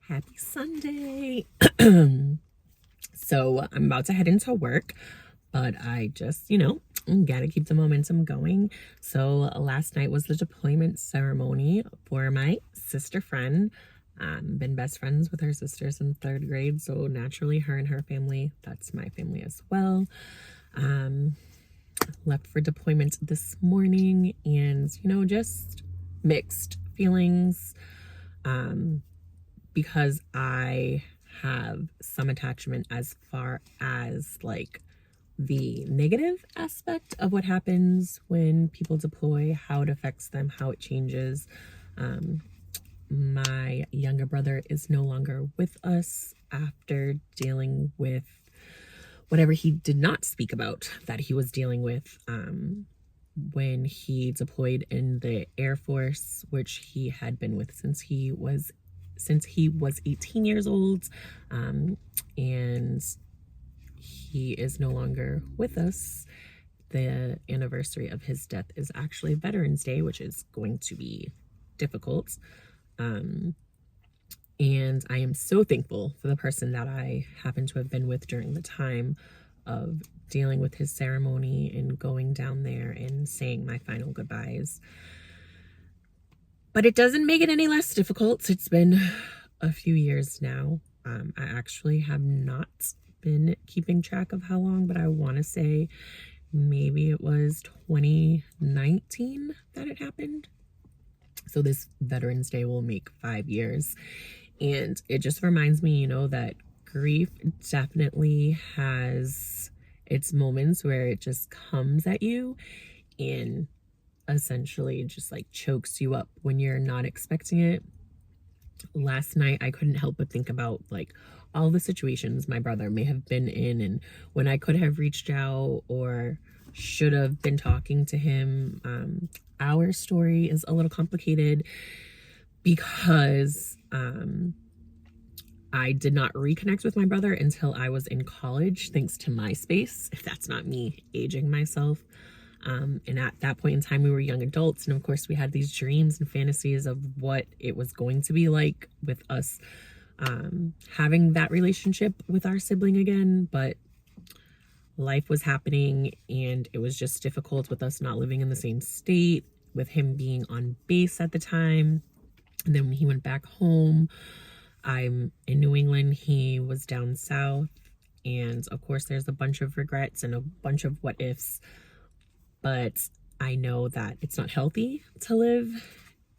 Happy Sunday. So I'm about to head into work, but I just, gotta keep the momentum going. So last night was the deployment ceremony for my sister friend. Been best friends with her sister since third grade, so naturally her and her family, that's my family as well. Left for deployment this morning, and just mixed feelings. Because I have some attachment as far as like the negative aspect of what happens when people deploy, how it affects them, how it changes. My younger brother is no longer with us after dealing with whatever he did not speak about that he was dealing with when he deployed in the Air Force, which he had been with since he was 18 years old, and he is no longer with us. The anniversary of his death is actually Veterans Day, which is going to be difficult. And I am so thankful for the person that I happen to have been with during the time of dealing with his ceremony and going down there and saying my final goodbyes. But it doesn't make it any less difficult. It's been a few years now. I actually have not been keeping track of how long, but I want to say maybe it was 2019 that it happened. So this Veterans Day will make 5 years. And it just reminds me, that grief definitely has its moments where it just comes at you and essentially just like chokes you up when you're not expecting it. Last night I couldn't help but think about like all the situations my brother may have been in, and when I could have reached out or should have been talking to him. Our story is a little complicated because I did not reconnect with my brother until I was in college, thanks to MySpace, if that's not me aging myself. And at that point in time, we were young adults. And of course, we had these dreams and fantasies of what it was going to be like with us having that relationship with our sibling again. But life was happening, and it was just difficult with us not living in the same state, with him being on base at the time. And then when he went back home, I'm in New England, he was down south. And of course, there's a bunch of regrets and a bunch of what ifs. But I know that it's not healthy to live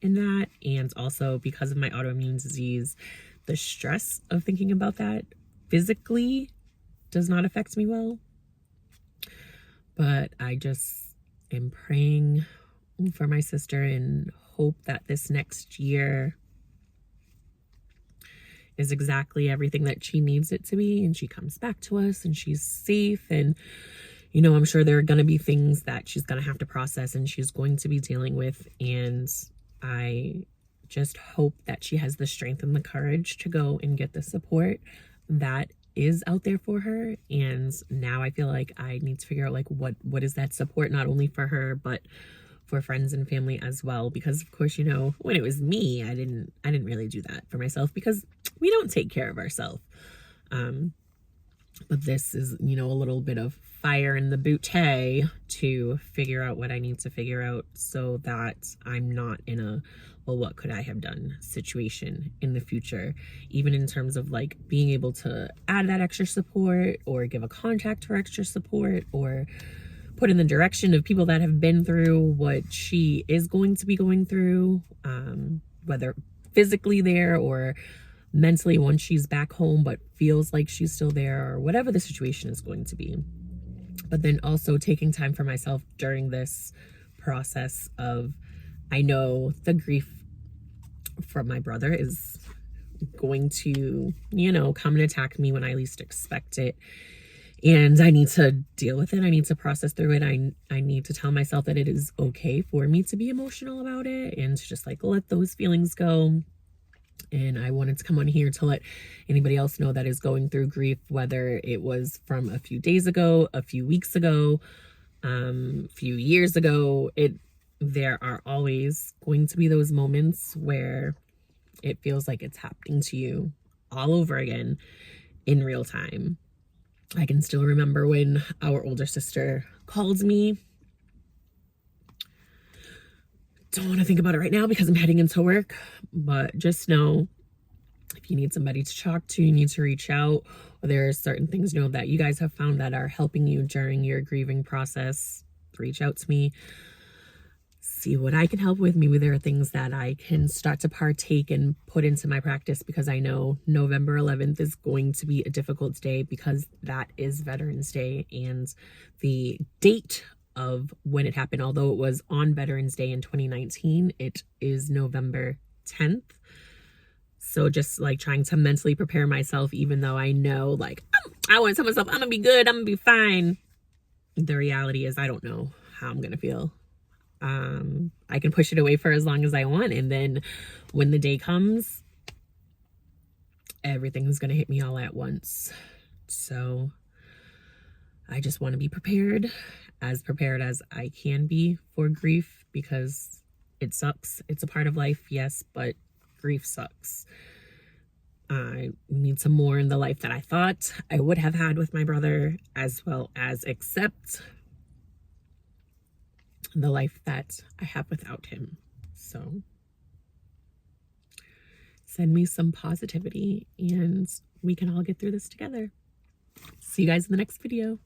in that. And also because of my autoimmune disease, the stress of thinking about that physically does not affect me well. But I just am praying for my sister and hope that this next year is exactly everything that she needs it to be, and she comes back to us and she's safe. And I'm sure there are going to be things that she's going to have to process and she's going to be dealing with. And I just hope that she has the strength and the courage to go and get the support that is out there for her. And now I feel like I need to figure out like what is that support, not only for her, but for friends and family as well. Because of course, when it was me, I didn't really do that for myself because we don't take care of ourselves. But this is, a little bit of fire in the bootay to figure out what I need to figure out so that I'm not in a, well, what could I have done situation in the future, even in terms of like being able to add that extra support or give a contact for extra support or put in the direction of people that have been through what she is going to be going through, whether physically there or mentally once she's back home but feels like she's still there, or whatever the situation is going to be. But then also taking time for myself during this process of, I know the grief from my brother is going to, come and attack me when I least expect it. And I need to deal with it. I need to process through it. I need to tell myself that it is okay for me to be emotional about it and to just like let those feelings go. And I wanted to come on here to let anybody else know that is going through grief, whether it was from a few days ago, a few weeks ago, a few years ago. There are always going to be those moments where It feels like it's happening to you all over again in real time. I can still remember when our older sister called me. Don't want to think about it right now because I'm heading into work, but just know if you need somebody to talk to, you need to reach out, or there are certain things, you know, that you guys have found that are helping you during your grieving process, reach out to me. See what I can help with. Maybe there are things that I can start to partake and put into my practice, because I know November 11th is going to be a difficult day because that is Veterans Day, and the date of when it happened, although it was on Veterans Day in 2019, it is November 10th. So just like trying to mentally prepare myself, even though I know, like, I want to tell myself I'm gonna be good, I'm gonna be fine. The reality is I don't know how I'm gonna feel. I can push it away for as long as I want, and then when the day comes, everything's gonna hit me all at once. So I just want to be prepared as I can be for grief, because it sucks. It's a part of life, yes, but grief sucks. I need to mourn the life that I thought I would have had with my brother, as well as accept the life that I have without him. So send me some positivity and we can all get through this together. See you guys in the next video.